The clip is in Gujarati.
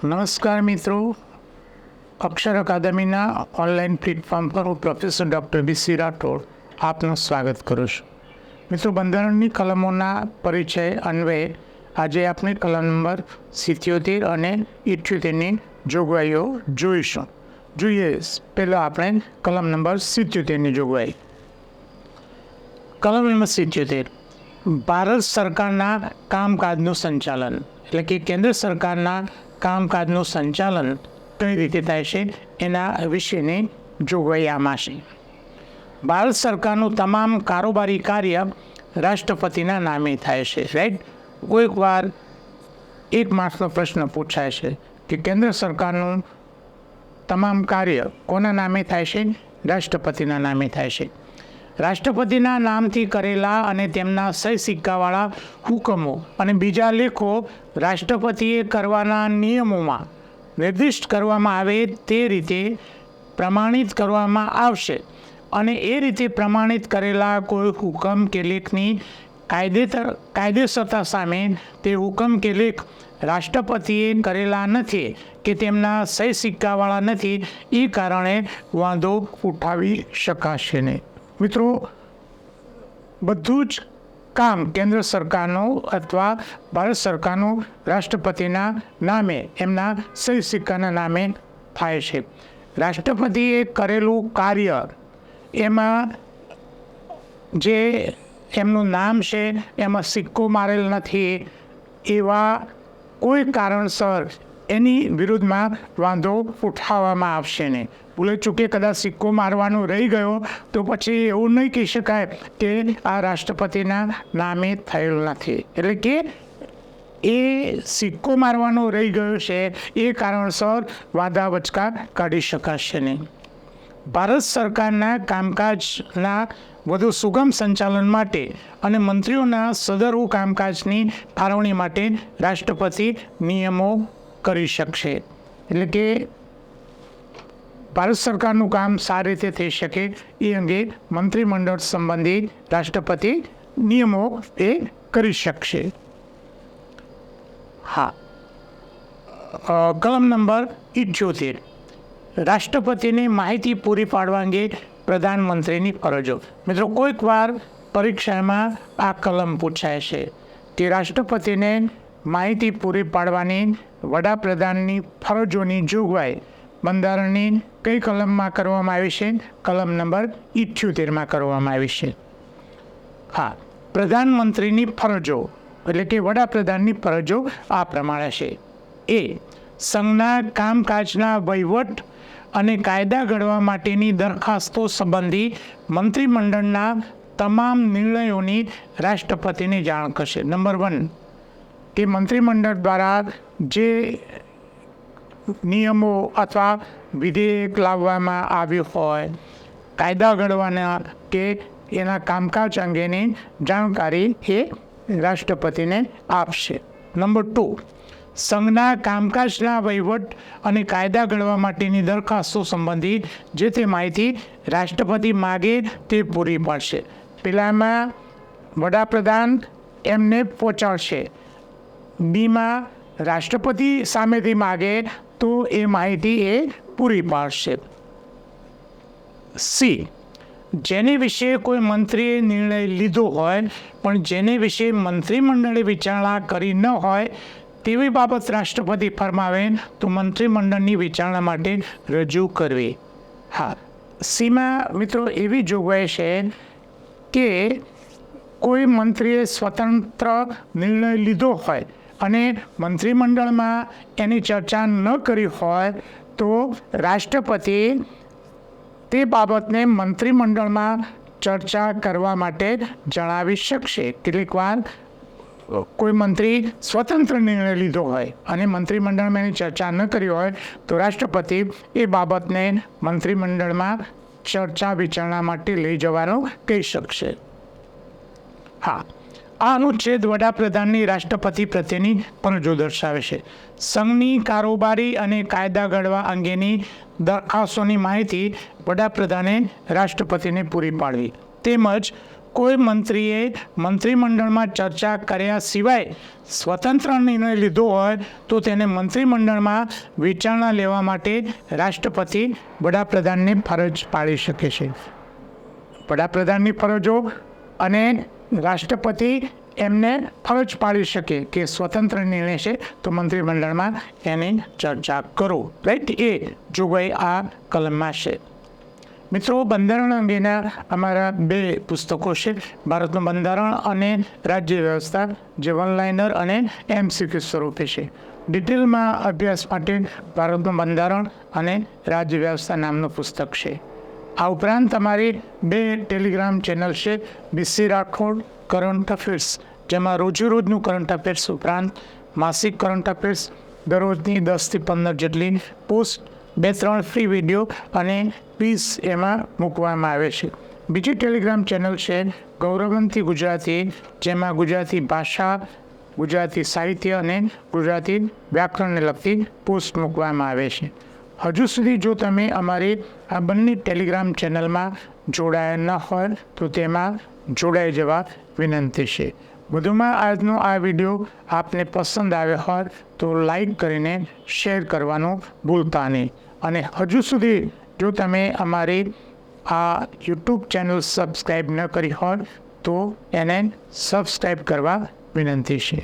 નમસ્કાર મિત્રો, અક્ષર અકાદમીના ઓનલાઈન પ્લેટફોર્મ પર હું પ્રોફેસર ડૉક્ટર BC રાઠોડ આપનું સ્વાગત કરું છું. મિત્રો, બંધારણની કલમોના પરિચય અન્વયે આજે આપણે કલમ નંબર 77 અને 78ની જોગવાઈઓ જોઈશું. જોઈએ પહેલાં આપણે કલમ નંબર 77ની જોગવાઈ. કલમ નંબર 77 ભારત સરકારના કામકાજનું સંચાલન, એટલે કે કેન્દ્ર સરકારના કામકાજનું સંચાલન કઈ રીતે થાય છે એના વિશેની જોગવાઈ આમાં છે. ભારત સરકારનું તમામ કારોબારી કાર્ય રાષ્ટ્રપતિના નામે થાય છે. રાઈટ, કોઈક વાર એક માર્ક્સનો પ્રશ્ન પૂછાય છે કે કેન્દ્ર સરકારનું તમામ કાર્ય કોના નામે થાય છે? રાષ્ટ્રપતિના નામે થાય છે. રાષ્ટ્રપતિના નામથી કરેલા અને તેમના સહી સિક્કાવાળા હુકમો અને બીજા લેખો રાષ્ટ્રપતિએ કરવાના નિયમોમાં નિર્દિષ્ટ કરવામાં આવે તે રીતે પ્રમાણિત કરવામાં આવશે અને એ રીતે પ્રમાણિત કરેલા કોઈ હુકમ કે લેખની કાયદેસરતા સામે તે હુકમ કે લેખ રાષ્ટ્રપતિએ કરેલા નથી કે તેમના સહી સિક્કાવાળા નથી, એ કારણે વાંધો ઉઠાવી શકાશે નહીં. મિત્રો, બધું જ કામ કેન્દ્ર સરકારનું અથવા ભારત સરકારનું રાષ્ટ્રપતિના નામે, એમના સહી સિક્કાના નામે થાય છે. રાષ્ટ્રપતિએ કરેલું કાર્ય એમાં જે એમનું નામ છે એમાં સિક્કો મારેલ નથી, એવા કોઈ કારણસર એની વિરુદ્ધમાં વાંધો ઉઠાવવામાં આવશે નહીં. ભૂલે ચૂકે કદાચ સિક્કો મારવાનો રહી ગયો તો પછી એવું નહીં કહી શકાય કે આ રાષ્ટ્રપતિના નામે થયેલું નથી. એટલે કે એ સિક્કો મારવાનો રહી ગયો છે એ કારણસર વાદા વચકા કાઢી શકાશે નહીં. ભારત સરકારના કામકાજના વધુ સુગમ સંચાલન માટે અને મંત્રીઓના સદરુ કામકાજની ફાળવણી માટે રાષ્ટ્રપતિ નિયમો કરી શકશે. એટલે કે ભારત સરકારનું કામ સારી રીતે થઈ શકે એ અંગે મંત્રીમંડળ સંબંધી રાષ્ટ્રપતિ નિયમો એ કરી શકશે. હા, કલમ નંબર 78 રાષ્ટ્રપતિને માહિતી પૂરી પાડવા અંગે પ્રધાનમંત્રીની ફરજો. મિત્રો, કોઈક વાર પરીક્ષામાં આ કલમ પૂછાય છે કે રાષ્ટ્રપતિને માહિતી પૂરી પાડવાની વડાપ્રધાનની ફરજોની જોગવાઈ બંધારણની કઈ કલમમાં કરવામાં આવી છે? કલમ નંબર 78માં કરવામાં આવી છે. હા, પ્રધાનમંત્રીની ફરજો એટલે કે વડાપ્રધાનની ફરજો આ પ્રમાણે છે. એ સંઘના કામકાજના વહીવટ અને કાયદા ઘડવા માટેની દરખાસ્તો સંબંધી મંત્રીમંડળના તમામ નિર્ણયોની રાષ્ટ્રપતિને જાણ કરશે. નંબર 1 કે મંત્રીમંડળ દ્વારા જે નિયમો અથવા વિધેયક લાવવામાં આવ્યું હોય, કાયદા ઘડવાના કે એના કામકાજ અંગેની જાણકારી એ રાષ્ટ્રપતિને આપશે. નંબર 2 સંઘના કામકાજના વહીવટ અને કાયદા ઘડવા માટેની દરખાસ્તો સંબંધી જે તે માહિતી રાષ્ટ્રપતિ માગે તે પૂરી પાડશે. પહેલામાં વડાપ્રધાન એમને પહોંચાડશે, બીમાં રાષ્ટ્રપતિ સામેથી માગે તો એ માહિતી એ પૂરી પાડશે. સી, જેને વિશે કોઈ મંત્રીએ નિર્ણય લીધો હોય પણ જેને વિશે મંત્રીમંડળે વિચારણા કરી ન હોય તેવી બાબત રાષ્ટ્રપતિ ફરમાવે તો મંત્રીમંડળની વિચારણા માટે રજૂ કરવી. હા, સીમાં મિત્રો એવી જોગવાઈ છે કે કોઈ મંત્રીએ સ્વતંત્ર નિર્ણય લીધો હોય અને મંત્રીમંડળમાં એની ચર્ચા ન કરી હોય તો રાષ્ટ્રપતિ તે બાબતને મંત્રીમંડળમાં ચર્ચા કરવા માટે જણાવી શકશે. કેટલીક વાર કોઈ મંત્રી સ્વતંત્ર નિર્ણય લીધો હોય અને મંત્રીમંડળમાં એની ચર્ચા ન કરી હોય તો રાષ્ટ્રપતિ એ બાબતને મંત્રીમંડળમાં ચર્ચા વિચારણા માટે લઈ જવાનું કહી શકશે. હા, આ અનુચ્છેદ વડાપ્રધાનની રાષ્ટ્રપતિ પ્રત્યેની ફરજો દર્શાવે છે. સંઘની કારોબારી અને કાયદા ઘડવા અંગેની દરખાસ્તોની માહિતી વડાપ્રધાને રાષ્ટ્રપતિને પૂરી પાડવી તેમજ કોઈ મંત્રીએ મંત્રીમંડળમાં ચર્ચા કર્યા સિવાય સ્વતંત્ર નિર્ણય લીધો હોય તો તેને મંત્રીમંડળમાં વિચારણા લેવા માટે રાષ્ટ્રપતિ વડાપ્રધાનને ફરજ પાડી શકે છે. વડાપ્રધાનની ફરજો અને રાષ્ટ્રપતિ એમને ફરજ પાડી શકે કે સ્વતંત્ર નિર્ણય છે તો મંત્રીમંડળમાં એની ચર્ચા કરો. રાઈટ, એ જોગવાઈ આ કલમમાં છે. મિત્રો, બંધારણ અંગેના અમારા 2 પુસ્તકો છે, ભારતનું બંધારણ અને રાજ્ય વ્યવસ્થા, જે વનલાઇનર અને MCQ સ્વરૂપે છે. ડિટેલમાં અભ્યાસ માટે ભારતનું બંધારણ અને રાજ્ય વ્યવસ્થા નામનું પુસ્તક છે. આ ઉપરાંત અમારી 2 ટેલિગ્રામ ચેનલ છે, BC રાઠોડ કરંટ અફેર્સ, જેમાં રોજનું કરંટ અફેર્સ ઉપરાંત માસિક કરંટ અફેર્સ, દરરોજની 10 થી 15 જેટલી પોસ્ટ, 2-3 ફ્રી વિડીયો અને ક્વિઝ એમાં મૂકવામાં આવે છે. બીજી ટેલિગ્રામ ચેનલ છે ગૌરવંતી ગુજરાતી, જેમાં ગુજરાતી ભાષા, ગુજરાતી સાહિત્ય અને ગુજરાતી વ્યાકરણને લગતી પોસ્ટ મૂકવામાં આવે છે. હજુ સુધી જો તમે અમારી આ બંને ટેલિગ્રામ ચેનલમાં જોડાયા ન હોય તો તેમાં જોડાઈ જવા વિનંતી છે. વધુમાં આજનો આ વિડીયો આપને પસંદ આવ્યો હોય તો લાઈક કરીને શેર કરવાનું ભૂલતા નહીં. અને હજુ સુધી જો તમે અમારી આ યુટ્યુબ ચેનલ સબસ્ક્રાઈબ ન કરી હોય તો એને સબસ્ક્રાઈબ કરવા વિનંતી છે.